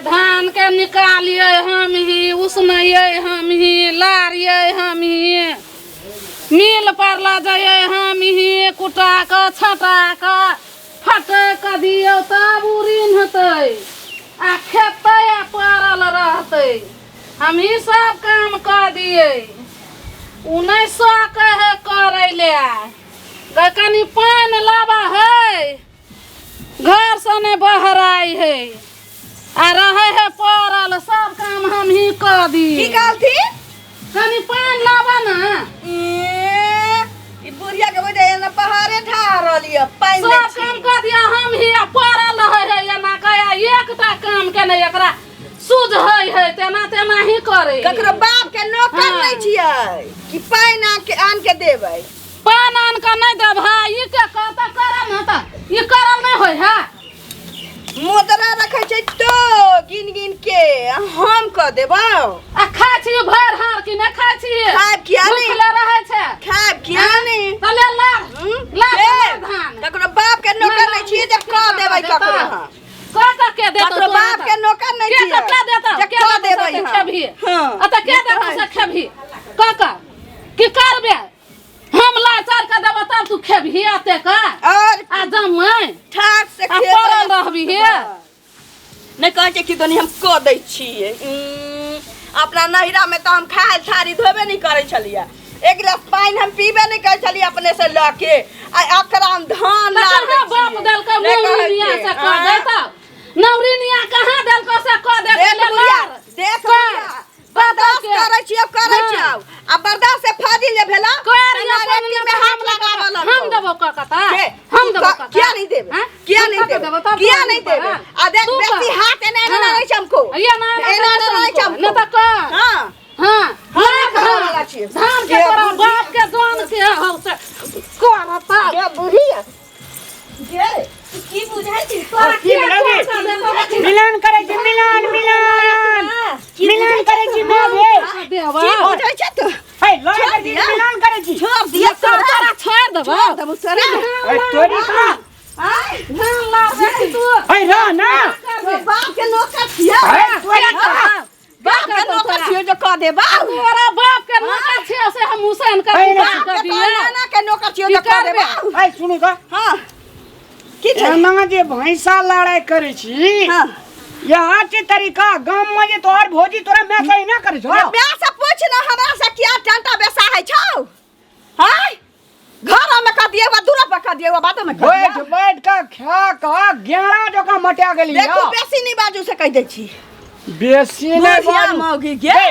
धान के निकालिए हम ही, उसनिए हम ही, लारिए हम ही, मिल पर ला जाइए हम ही, कुटा के छटा के फटे के दियो तब उरीन होतै आ खेतै आ पड़ल रहतै। हम ही सब काम कर दिए। 1900 कहे करे ले कनी पानी लाबा है, घर से ने बहराई है आ रहे है पड़ल, सब काम हम ही कर दिए। की कहलथी? कनी पानी लाबा ना। ई बुढ़िया के वजह से पहाड़े ठाड़ रहलिए पानी सब काम कर दिया हम ही, आ पड़ल है एना कया एकटा काम के नहीं एकरा सूझ है तेना तेना ही करे। ककरो बाप के नौकर नहीं छियै कि पानी आन के देबै। पान आन के नहीं दे भाई, ई के कहता करम न त ई करम नहीं होय है। मोदरा रखे छै तो गिन गिन के हम क देबौ। आ खाय छी भर हार कि नहीं खाय छी? खाब किया नहीं? भूखले रहे छै। खाब किया नहीं? तले ला धान। ककरो बाप के नौकर नहीं छियै जे क देबै ककरो। हां कत के देतो? ककरो बाप के नौकर नहीं छियै। के कत देतो? जे क देबै खेभी। हां आ त के देतो से खेभी? क की करबे? हम ला चार के देबो तब तू खेभी आते का? और आ जमै ठाक से आ खेबै। पड़ल रहबी हे। नहीं कहे छै कि दोनी हम क दै छियै। अपना नहिरा में तो हम खाए थारी धोबे नहीं करे छलिए। एक गिलास पानी हम पीबे नहीं करे छलिए अपने से लके। आ अकरा हम धान ला कहाँ बाप देल के नौरिनिया से क देता? नौरिनिया कहाँ देल के से क दे? देख बर्दाश्त करे छियै आ बर्दाश्त से फाजिल जे भेला नागरिक में हाथ लगावल हम देबो ककता? हम देबो ककता? क्या नहीं देबे? क्या नहीं देबे? क्या नहीं देबे? आ देख बेसी हाथ एने नहीं चमको। ये ना नहीं चमको। न त क हां हां वाला छियै। धान के तोरा बाप के दान के हौ से करता के बुढ़िया जे की बुझाइ छी तोरा की मिलन करे छी, मिलन मिलन मिलन करे छी बाबे। देवा की बुझाइ छ तू? हे लड़े करे छी, मिलन करे छी। छोड़ दिया तोरा छोड़ देबो। देबो सरा। ए तोरी का हाय धान ला दे तू। हे र ना बाप के नौकर छियै। हे तोरी का बाप के नौकर छियै जो क देबा। तोरा बाप के नौकर छियै से हम हुसैन के बात कर दिए। नाना के नौकर छियै जो क देबा। हे सुनी का हां की छै? एना जे भैंसा लड़ाई करे छी हां यहाँ के तरीका गांव में जे तोहर भौजी तोरा मैं सही ना करे छो। ब्याह से पूछ ना हमरा से क्या डंटा बेसा है छौ? हाय घर में का दिए बा दूर पे का दिए बा बाद में का बैठ बैठ का खा का गेड़ा जका मटिया गेली। देखो बेसी नहीं बाजू से कह दे छी। बेसी नहीं बुढ़िया बाजू। मौगी गे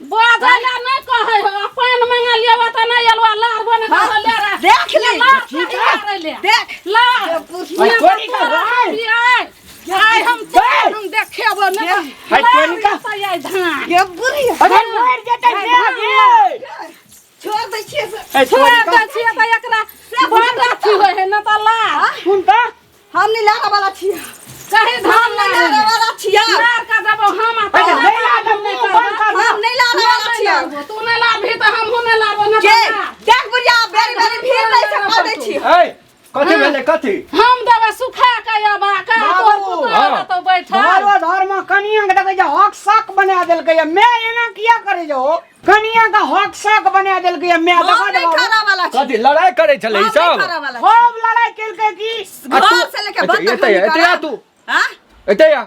बाजला नहीं कहे हो, अपन मंगा लियो त नहीं अलवा लार बने के ले रे। देख ले ठीक है देख ला हाय तोरी का आय हम देखेबो न हाय तोरी का आय धान ये बुढ़िया अरे मर जते गे छोड़ दे छी ए छोड़ तोरी का दे छियै त एकरा बड़ अथी होय है न त ला सुन त हम नहीं लारा वाला छी। कहीं धान नहीं ला लारा वाला छी। मार का देबो हम अरे नहीं ला दम नहीं बंद कर हम नहीं लारा वाला छी। तू नहीं लाभी त हम हुने लाबो न के देख बुढ़िया बेरी बेरी भीड़ नहीं से कह दे छी। ए कथि भेले कथि? हम देबे सुखा के आबा का तोर पुतरा त बैठा धर्म धर्म कनिया के देखे हक शक बना देल के मैं एना किया करे जो कनिया का हक शक बना देल के मैं हम दबा नहीं दबा खाना वाला छी। कथि लड़ाई करे छले ई सब? खूब लड़ाई केल के की घर से लेके बंद एते तू हां एते या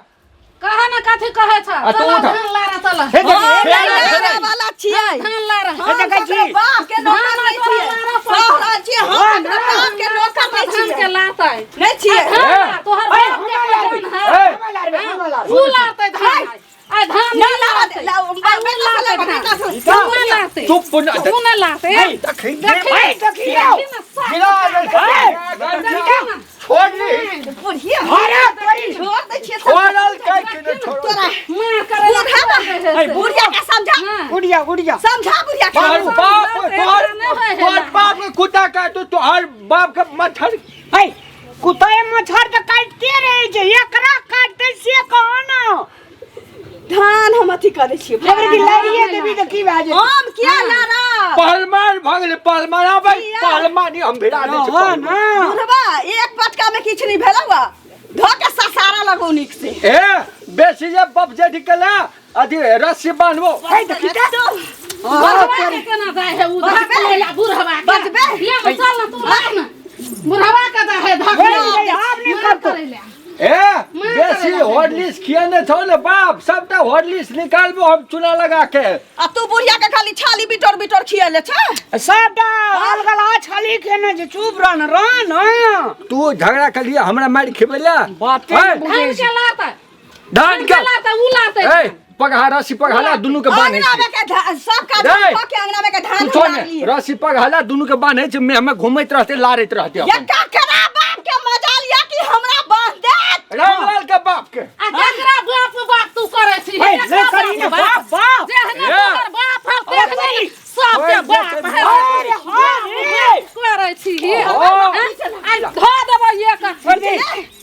कहा न कथी कहे छ? आ तू चल उठा। धान लारा चल हे हम देख नहीं लारा वाला छियै। धान लारा हे देख छी बाप के नौकर नहीं छियै। सोहरा छी हम बाप के नौकर नहीं धान के छियै। लातै नहीं छियै। धान तोहर बाप के धान है तू लातै धान आय धान नहीं लारा तू लातै चुप पुन तू न लातै नहीं देखी भाई देखियो गिरा छोड़ ली बुढ़िया अरे तोरी छोड़ दे छियै। छोड़ल कह के न छोड़ तोरा मार करे बुढ़िया के समझा गुड़िया गुड़िया समझा बुढ़िया के। तोहर बाप के कुत्ता का तो हर बाप के मच्छर है कुत्ते मच्छर तो काटते रहे जे एकरा काटते से कहो ना धान हम अथी करे छियै। खबर की लड़िए देवी तो की बाजे हम क्या लारा पहलवान भगले पहलवान आबै पहलवानी हम भिड़ा दे हां ना बुढ़वा एक पटका में किछ नहीं भेलवा धो के ससारा लगो निक से। ए बेसी जे बप जेठी केला अथी रस्सी बांधबो है देखी त बुढ़वा के केना जाए है उधर लेला बुढ़वा के बचबे। ले चल ना तू रख ना बुढ़वा के जाए है धक आप नहीं करतो ए बेसी हॉर्लिक्स खियाने छौ ने बाप सबटा हॉर्लिक्स निकालबो हम चूना लगा के आ तू बुढ़िया के खाली छाली बिटोर बिटोर खियले छ सबटा अलगला छली खेने जे चुप रहन तू झगड़ा कर लिया हमरा मार खिबेला बाते है? धान के लाता धान के लाता उलाते ए पगहा रस्सी पगहाला दुनु के बांधे अंगना में छी के सब का रे। के अंगना में के तू धान छोड़ उड़ा ने लिए रस्सी पगहाला दुनु के बांधे छी में हमें घुमैत रहते लारैत रहते ये अपन का करा बाप के मजा लिया कि हमरा बांध दे रामलाल के बाप के आ जकरा बाप तू करे छी है, ले करी ने बाप जे है तोहर बाप है देख नहीं सब के बाप है अरे हां करे छी हाँ। आई धो देबो ये का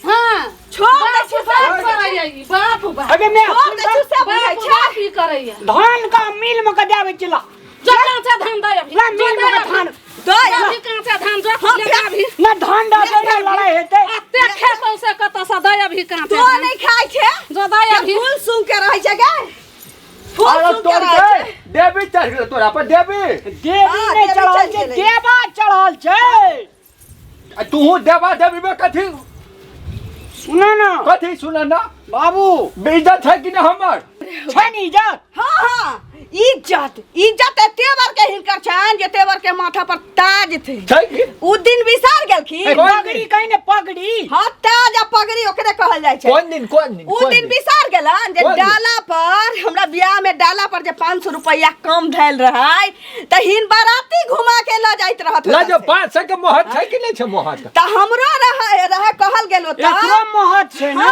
हां छोड़ दे छी सब करे ई बाप बाप अबे मैं छोड़ दे छी सब बुझाई बाप छ बाप ही करे धान का मिल में कदावे चला जकां से धान दे अभी ला मिल में धान दो अभी कहां से धान जो ले अभी ना धान डाले ना लड़ाई हेते अते खेतों से कत से दे अभी कहां तू से नहीं खाई छे जो दे अभी फूल सूंघ के रह छ गे फूल अरे सूंघ के तोड़ रह के देवी चढ़ गेल तोरा पर देवी देवी हाँ, ने देवी चढ़ल चढ़ छे गेलै। देवा चढ़ल छे तू देवा देवी में कथी सुना ना कथी सुन ना बाबू बेइज्जत है कि ना हमर छे नी इज्जत हां हां इज्जत इज्जत तेवर के हिनकर छन जे तेवर के माथा पर ताज थे छै कि उ दिन बिसार गेलखिन पगड़ी कहीं ने पगड़ी हां ताज आ पगड़ी ओकरे कहल जाय छै कौन दिन उ दिन बिसार गेलन जे कोन दिन? डाला पर हमरा बियाह में डाला पर जे 500 रुपया कम धैल रहै त हिन बाराती घुमा के ल जाइत रहत ला जो 500 के मोहर छै कि नहीं छै मोहर त हमरो रहे कहल गेलो त एकरो महत छे ना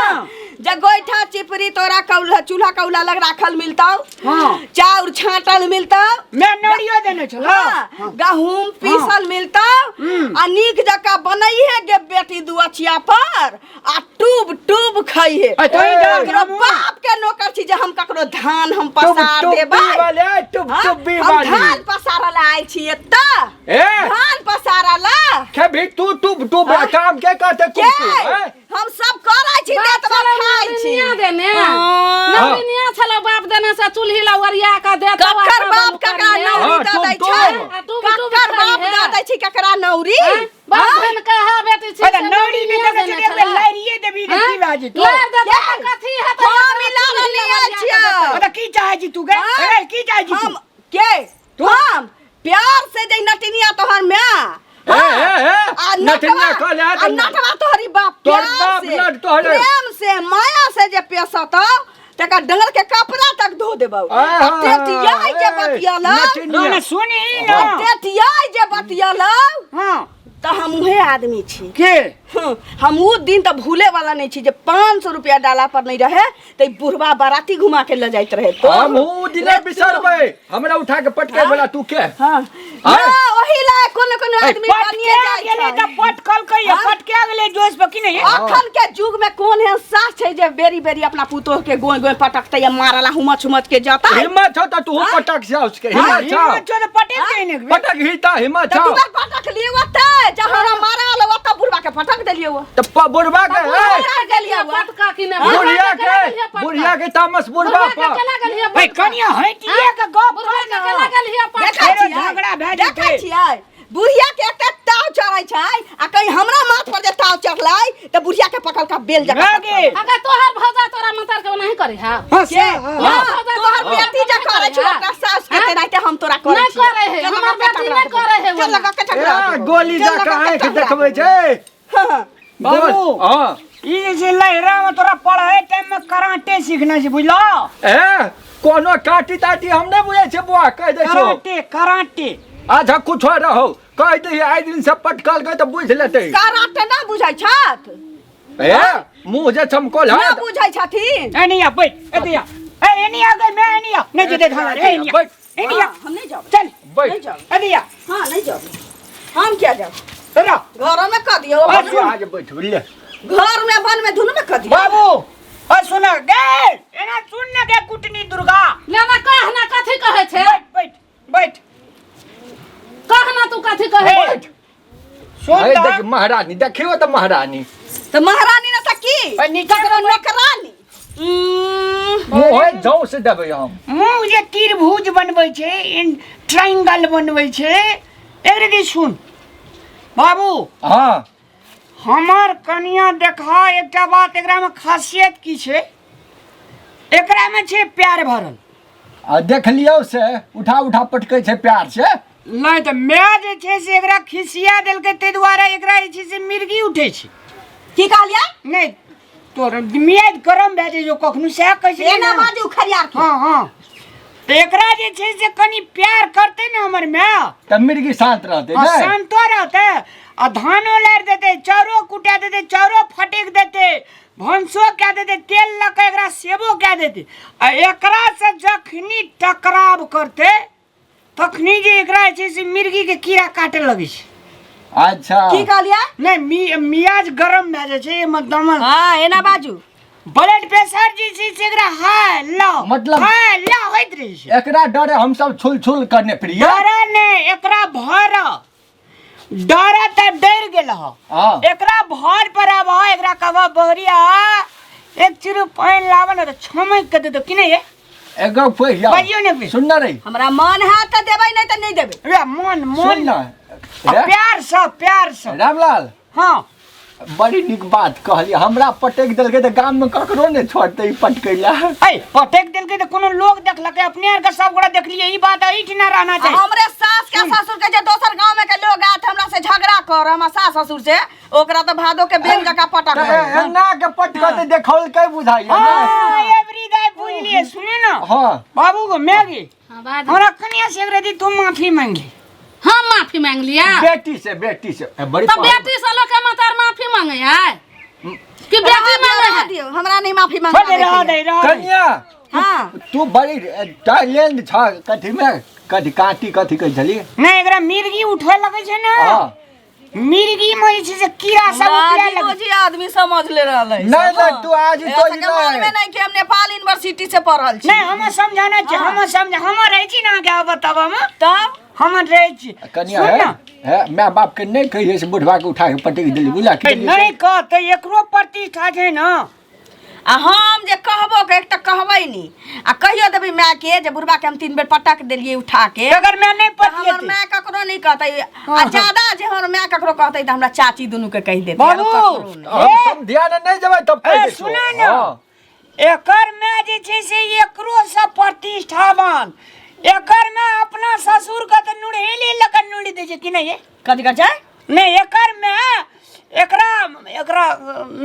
जे गोइठा चिपरी तोरा कौला चूल्हा कौला लग राखल मिलतौ हाँ। चाउर छांटल मिलतौ मैं नड़ियो देने छला हाँ, गहूम पीसल मिलतौ आ नीक जका बनैहे गे बेटी दुअचिया पर आ टूब टूब खइहे आ तो ई ककरो बाप के नौकर छी जे हम ककरो धान हम पसार देबै वाले टुब हाँ, टुब हम वाली धान पसारल आयल छियै त ए धान पसारल के भी तू टुब टुब हाँ? काम के करते के कुछ हम सब करै छी देतबा खाइ छी नवनिया देने हाँ। नवनिया छला बाप देने से चूल्ही लवरिया का दे ककर बाप ककरा नौरी हाँ, दऽ दै टुब छै टुब। ककर बाप दऽ दै छै ककरा नौरी बाप देन कहा बेटी छी अरे नड़ी ने देखे छे बे लारिए देबी ने की बाजी तो लार दे दे कथी है तो हम मिला लिया छियै अरे की चाहे जी तू गे हाँ? अरे की चाहे जी हम तू के हम प्यार से जे नटनिया तोहर मां ए नटनिया कहले आ नटवा तोहरी बाप तोहर प्यार बाप से नट तोहरे। प्रेम से माया से जे पेसत तका डंगर के कपड़ा तक धो देबौ टेटियाई जे बतियाला ना ना सुनी ना टेटियाई जे बतियाला हां त हम उहे आदमी छी के हम उ दिन त भूले वाला नहीं छी जे 500 रुपया डाला पर नहीं रहे त बुढ़वा बाराती घुमा के ले जाइत रहे तो हम उ दिने बिसरबै हमरा उठा के पटके वाला तू के हां हाँ? ना ओही ला कोन आदमी बनिए जाय गेले छै त पटकल कई हाँ? पटके गेले जोश पर की नहीं अखन के युग में कौन है सास छै जे बेरी बेरी अपना पुतोह के गोय गोय पटकते या मारला हुमच हुमच के जाता है हिम्मत हो त तू हाँ? पटक से उसके हां हिम्मत ये हो तो पटे के ने पटक हिता हिम्मत त हो तू पटक लिए वते जहरा मारल वत बुढ़वा के पटक देलियो त बुढ़वा के पटक देलियो पटका कि ने बुढ़िया के तामस बुढ़वा पर चला गेलिए भाई कनिया हटिए के गप बुढ़वा कर के चला गेलिए देखै फेरो छियै झगड़ा भए देखै जेतै। छियै बुढ़िया के एकटा ताव चढ़ै छै आ कहीं हमरा माथ पर जे ताव चढ़लै त बुढ़िया के पकड़ के बेल जका भागे अगर तोहर भौजा तोरा मंतर के नहीं करे हा हां के हां तोहर बेटी जे करे छै ओकरा सास के तेनाहिते हम तोरा करे नहीं करे है हमर बेटी नहीं करे है चल लगा के ठकरा गोली जाका आंख देखबै छै बाबू हां ई जे लहरा में तोरा पढ़े टाइम में कराटे सीखना छै बुझलो ए कोनो काटी ताटी हम नहीं बुझे छै बुआ कह दे छो कराटे कराटे आधा कुछ रहो कह दे आइ दिन से पटकल गए तो बुझ लेते कराटे ना बुझै छत ए मुंह जे चमकल ना है बुझै छथिन ए नहीं आ बैठ ए दिया ए नहीं आ गए मैं नहीं आ नहीं जे देखा ए नहीं बैठ ए नहीं आ हम नहीं जाब चल बैठ नहीं जाब ए दिया हां नहीं जाब हम क्या जाब तेरा घर में क दियो आज बैठ ले घर में बन में दुनु में क दियो बाबू ओ सुन गे एना सुन न के कुटनी दुर्गा ना ना कह ना कथी कहे छे बैठ बैठ कह ना तू कथी कहे बैठ सुन अरे त देख महारानी देखियो तो महारानी तो महारानी ना सकी नीचे ककरो नौकरानी मुँह जाऊ से देबै हम मुँह जे त्रिभुज बनबै छै ट्रायंगल बनबै छै एकरे की सुन बाबू हाँ हमर कनिया देखा एकटा बात एकरा में खासियत की छै एकरा में छै प्यार भरल आ देख लियौ से उठा उठा पटकै छै प्यार से नहीं तो मैं जे छै से एकरा खिसिया देलकै ताहि दुआरे एकरा जे छै से मिर्गी उठे छै की कहलियै नहीं तोर मियाद गरम भए जाइ जो कखनो से कैसे एना बाजू खरियार के हाँ हाँ तो एकरा जे छै से कनी प्यार करते ने हमर माय तब मिर्गी शांत रहतै हाँ, नै शांतो रहते आ धानो लार देते चाउरो कुटा देते चाउरो फटेक देते भंसो कह देते तेल लग एकरा सेबो कह देते आ एकरा से जखनी टकराव करते तखनी जे एकरा छै से मिर्गी के कीड़ा काटे लगे छै अच्छा की कहलियै नहीं मियाज गरम भए जाइ छै मतलब हाँ एना बाजू ब्लड प्रेशर जे छै से एकरा हाई लो मतलब- हाई लो होइत रहै छै एकरा डरे हम सब छुल छुल करने फिरिए डर ने एकरा भर डर त डर गेल ह हाँ एकरा भर पर अब एकरा कहबा बहरिया एक चिरू पानी लावन त छमक के दे दो कि नहीं है एगो पहिया बाजियो ने भी सुन ना रही हमरा मन है त देबै नहीं त नहीं देबै रे मन सुन मन ना प्यार से रामलाल हाँ बड़ी निक बात कहली हमरा पटक देलकै त गाम में ककरो ने छोड़तै पटकैला ऐ पटक देलकै त कोनो लोग देखलकै अपने आर के सब गोड़ा देखलिए ई बात ऐठ ना रहना चाहिए हमरे सास के ससुर के जे दोसर गांव में के लोग आत हमरा से झगड़ा कर हमर सास ससुर से ओकरा त भादो के बेंग जका पटक देबै। एना के पटक देखौलकै बुझाइया हां एवरी डे बुझ लिए सुने ना हां बाबू को मैगी हाँ, बाजू। हमरा कन्या से एकरे दी तुम माफी मांगी हम माफी मांग लिया बेटी से बड़ी तो बेटी से लोग के मतार माफी मांगे है कि बेटी मांगे है दियो हमरा नहीं माफी छोड़ मांगे रहा दे रहा कन्या हां तू बड़ी टैलेंट छ कथी में कथी काटी कथी कह छली नहीं एकरा मिर्गी उठे लगे छै ना हां मिर्गी में जे छै से कीड़ा सब उठे लगे जी आदमी समझ ले रहल है नहीं नहीं तू आज तो ऐसा के मन में नहीं कि हम नेपाल यूनिवर्सिटी से पढ़ल छी नहीं हम समझाना छै हम समझ हम रहे छी ना क्या बताब हम तब हम रहे छी कन्या सुन ना है मैं बाप के नहीं कहिए से बुढ़वा के उठा के पटक देली बुला के नहीं कहते एकरो प्रतिष्ठा छै ना आ हम जे कहबो के एकटा कहबै नी आ कहियो देबै माय के जे बुढ़वा के हम 3 बेर पटक देलिए उठा के अगर मैं नहीं त हमर पतिए माय ककरो नहीं कहतै आ ज्यादा जे हमर माय ककरो कहतै त हमरा चाची दुनू के कहि देतै बाबू! और ककरो नहीं। हम सब ध्यान नहीं देबै तब कह दे सुना ना एकर में जे छै से एकरो से प्रतिष्ठावान एकर में अपना ससुर के त नुड़हेली लगन नुड़ी दे छै कि नहीं कथी कर छै नहीं एकर में एकरा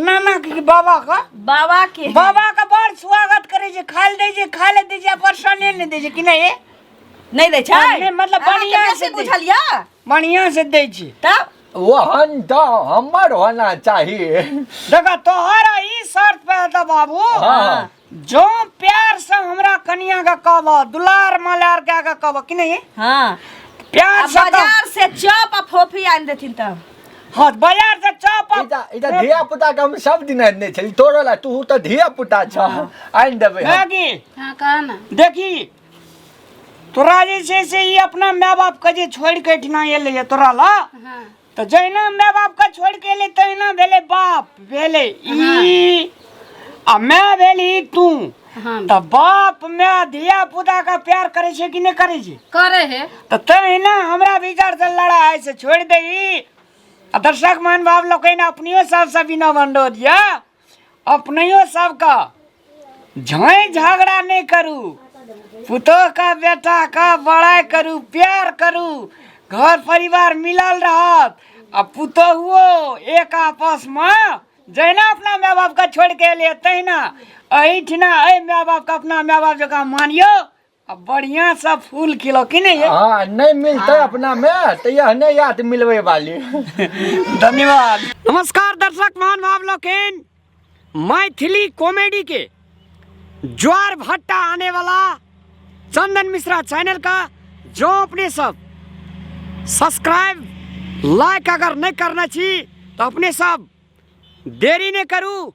नाना के बाबा का बड़ स्वागत करे छै खाल दे छै खाले दे छै परसने नहीं दे छै कि नहीं नहीं दै छै नहीं, मतलब बढ़िया से दे। बुझलिया बढ़िया से दे छै तब वहन तो हमर होना चाहिए देखा तोहरा ई शर्त पे था बाबू हाँ। जो प्यार से हमरा कनिया का कहबो दुलार मलार क्या का कहबो कि नहीं हां प्यार से बाजार से चप आ फोफी आन देथिन तब हाँ बाजार से चप इता धिया पुता के हम सब दिन नहीं छली तोरोला तू तो धिया पुता छ आइन देबै हम। मैगी हाँ कहा ना देखी तोरा जे छै से ई अपना माय बाप के जे छोड़ के ठिना एले तोरा ला हाँ तो जहिना माय बाप के छोड़ के एले तहिना भेले बाप भेले ई आ मैं भेली तू हाँ तो बाप मैं धिया पुता का प्यार करे छै कि नहीं करे छै करे है तो तहिना हमरा विचार से लड़ाई से छोड़ देगी आ दर्शक मान बाप लोग अपनियो सब से बिना बंडो दिया अपनियो सब का झाई झगड़ा नहीं करू पुतो का बेटा का बड़ाई करू प्यार करू घर परिवार मिलल रहत आ पुतो हुओ एक आपस में जैना अपना माँ बाप का छोड़ के लिए तहिना अहिठिना अ माँ बाप का अपना माँ बाप जगह मानियो अब बढ़िया सा फूल खिलो कि नहीं है हाँ नहीं मिलते अपना में तो यह नहीं याद मिलवे वाली धन्यवाद नमस्कार दर्शक मान भाव लोकेन मैथिली कॉमेडी के ज्वार भट्टा आने वाला चंदन मिश्रा चैनल का जो अपने सब सब्सक्राइब लाइक अगर नहीं करना चाहिए तो अपने सब देरी नहीं करूँ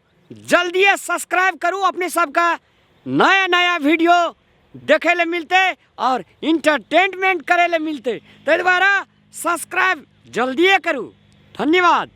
जल्दी सब्सक्राइब करूँ अपने सब का नया नया वीडियो देखे ले मिलते और इंटरटेनमेंट करे ले मिलते तो दोबारा सब्सक्राइब जल्दी करूँ धन्यवाद।